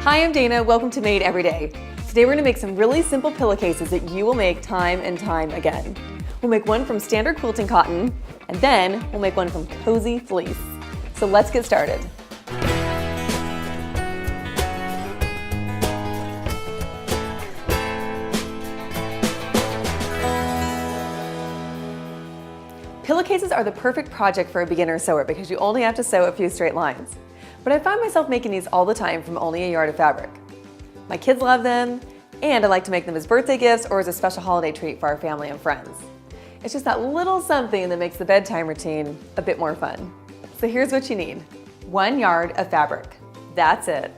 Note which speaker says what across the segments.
Speaker 1: Hi, I'm Dana. Welcome to Made Every Day. Today we're going to make some really simple pillowcases that you will make time and time again. We'll make one from standard quilting cotton, and then we'll make one from cozy fleece. So let's get started. Pillowcases are the perfect project for a beginner sewer because you only have to sew a few straight lines. But I find myself making these all the time from only a yard of fabric. My kids love them, and I like to make them as birthday gifts or as a special holiday treat for our family and friends. It's just that little something that makes the bedtime routine a bit more fun. So here's what you need. 1 yard of fabric. That's it.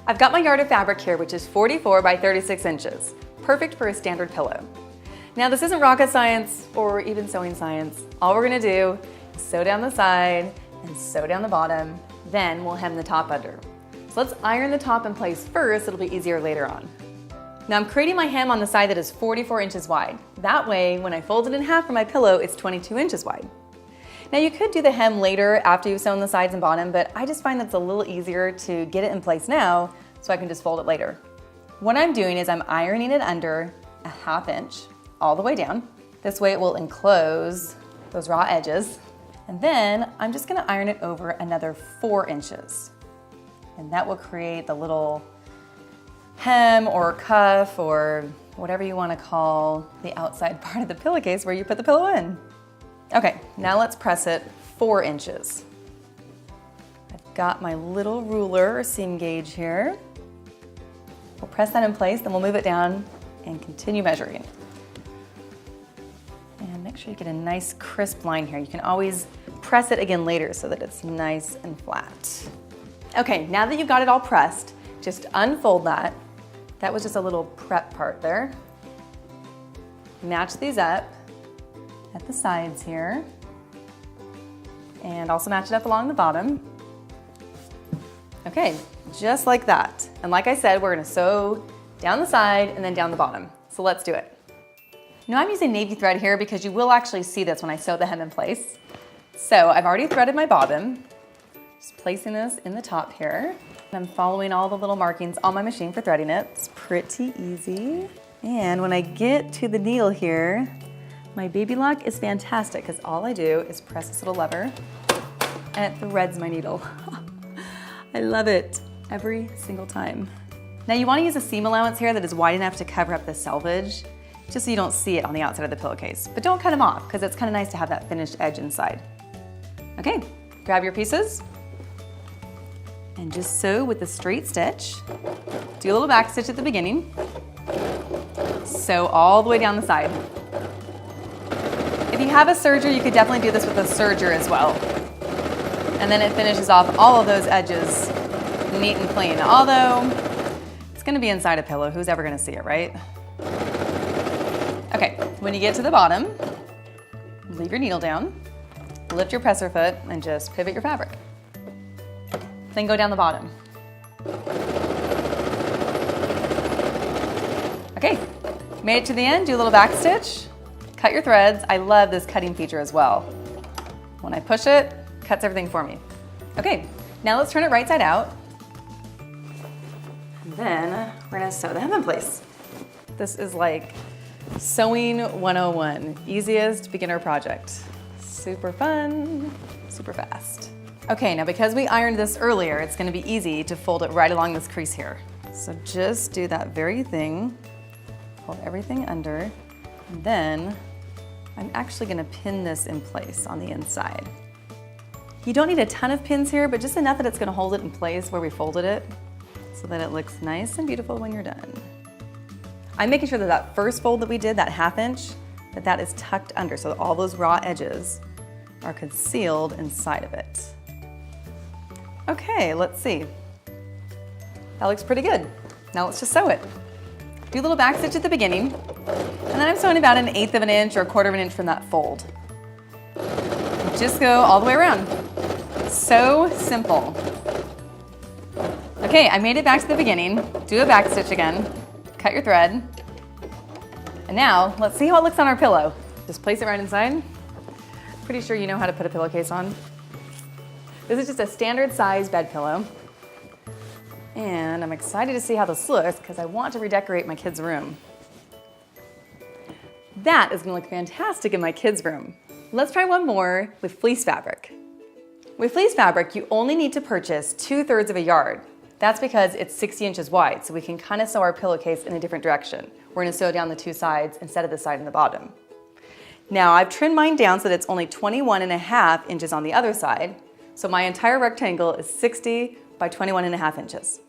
Speaker 1: I've got my yard of fabric here, which is 44 by 36 inches. Perfect for a standard pillow. Now this isn't rocket science or even sewing science. All we're gonna do is sew down the side and sew down the bottom, then we'll hem the top under. So let's iron the top in place first, it'll be easier later on. Now I'm creating my hem on the side that is 44 inches wide. That way, when I fold it in half for my pillow, it's 22 inches wide. Now you could do the hem later after you've sewn the sides and bottom, but I just find that's a little easier to get it in place now so I can just fold it later. What I'm doing is I'm ironing it under a 1/2 inch all the way down. This way it will enclose those raw edges. And then I'm just gonna iron it over another 4 inches. And that will create the little hem or cuff or whatever you wanna call the outside part of the pillowcase where you put the pillow in. Okay, now let's press it 4 inches. I've got my little ruler or seam gauge here. We'll press that in place, then we'll move it down and continue measuring. And make sure you get a nice crisp line here. You can always press it again later so that it's nice and flat. Okay, now that you've got it all pressed, just unfold that. That was just a little prep part there. Match these up at the sides here. And also match it up along the bottom. Okay, just like that. And like I said, we're gonna sew down the side and then down the bottom. So let's do it. Now I'm using navy thread here because you will actually see this when I sew the hem in place. So I've already threaded my bobbin. Just placing this in the top here. I'm following all the little markings on my machine for threading it. It's pretty easy. And when I get to the needle here, my baby lock is fantastic because all I do is press this little lever and it threads my needle. I love it every single time. Now you want to use a seam allowance here that is wide enough to cover up the selvage, just so you don't see it on the outside of the pillowcase. But don't cut them off because it's kind of nice to have that finished edge inside. Okay, grab your pieces and just sew with a straight stitch. Do a little back stitch at the beginning. Sew all the way down the side. If you have a serger, you could definitely do this with a serger as well. And then it finishes off all of those edges neat and clean. Although, it's gonna be inside a pillow. Who's ever gonna see it, right? Okay, when you get to the bottom, leave your needle down, lift your presser foot, and just pivot your fabric. Then go down the bottom. Okay, made it to the end, do a little back stitch, cut your threads. I love this cutting feature as well. When I push it, cuts everything for me. Okay, now let's turn it right side out. And then we're gonna sew the hem in place. This is like Sewing 101, easiest beginner project. Super fun, super fast. Okay, now because we ironed this earlier, it's gonna be easy to fold it right along this crease here. So just do that very thing, hold everything under, and then I'm actually gonna pin this in place on the inside. You don't need a ton of pins here, but just enough that it's gonna hold it in place where we folded it so that it looks nice and beautiful when you're done. I'm making sure that that first fold that we did, that 1/2 inch, that is tucked under so that all those raw edges are concealed inside of it. Okay, let's see. That looks pretty good. Now let's just sew it. Do a little back stitch at the beginning, and then I'm sewing about 1/8 of an inch or 1/4 of an inch from that fold. Just go all the way around. So simple. Okay, I made it back to the beginning. Do a back stitch again. Cut your thread. And now, let's see how it looks on our pillow. Just place it right inside. Pretty sure you know how to put a pillowcase on. This is just a standard size bed pillow. And I'm excited to see how this looks because I want to redecorate my kids' room. That is gonna look fantastic in my kids' room. Let's try one more with fleece fabric. With fleece fabric, you only need to purchase 2/3 of a yard. That's because it's 60 inches wide, so we can kind of sew our pillowcase in a different direction. We're gonna sew down the two sides instead of the side and the bottom. Now I've trimmed mine down so that it's only 21.5 inches on the other side. So my entire rectangle is 60 by 21.5 inches.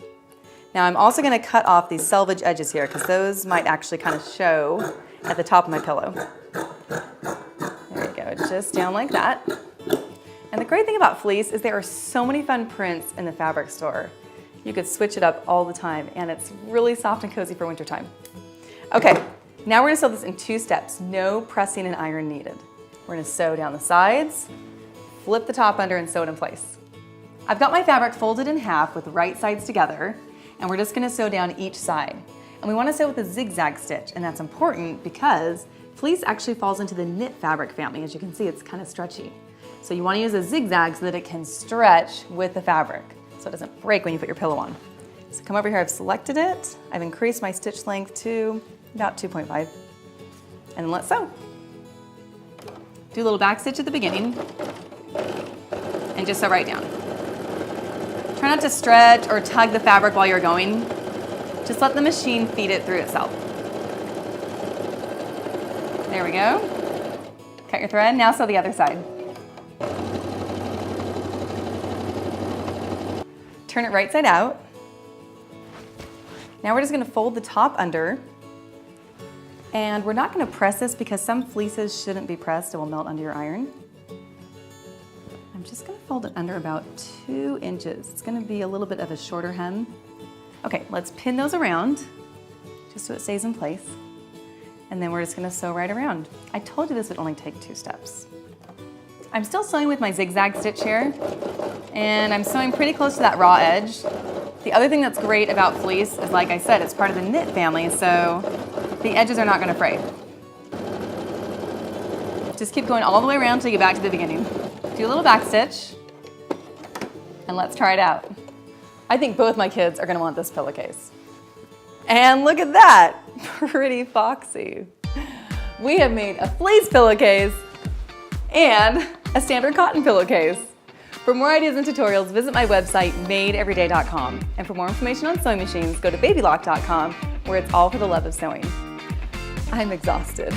Speaker 1: Now I'm also gonna cut off these selvage edges here because those might actually kind of show at the top of my pillow. There you go, just down like that. And the great thing about fleece is there are so many fun prints in the fabric store. You could switch it up all the time and it's really soft and cozy for wintertime. Okay, now we're gonna sew this in 2 steps. No pressing and iron needed. We're gonna sew down the sides, flip the top under and sew it in place. I've got my fabric folded in half with the right sides together and we're just gonna sew down each side. And we wanna sew with a zigzag stitch, and that's important because fleece actually falls into the knit fabric family. As you can see, it's kind of stretchy. So you wanna use a zigzag so that it can stretch with the fabric so it doesn't break when you put your pillow on. So come over here, I've selected it. I've increased my stitch length to about 2.5. And then let's sew. Do a little back stitch at the beginning and just sew right down. Try not to stretch or tug the fabric while you're going. Just let the machine feed it through itself. There we go. Cut your thread, now sew the other side. Turn it right side out. Now we're just gonna fold the top under, and we're not gonna press this because some fleeces shouldn't be pressed, it will melt under your iron. I'm just gonna fold it under about 2 inches. It's gonna be a little bit of a shorter hem. Okay, let's pin those around, just so it stays in place. And then we're just gonna sew right around. I told you this would only take 2 steps. I'm still sewing with my zigzag stitch here, and I'm sewing pretty close to that raw edge. The other thing that's great about fleece is, like I said, it's part of the knit family, so the edges are not gonna fray. Just keep going all the way around till you get back to the beginning. Do a little back stitch, and let's try it out. I think both my kids are gonna want this pillowcase. And look at that, pretty foxy. We have made a fleece pillowcase and a standard cotton pillowcase. For more ideas and tutorials, visit my website, madeeveryday.com. And for more information on sewing machines, go to babylock.com, where it's all for the love of sewing. I'm exhausted.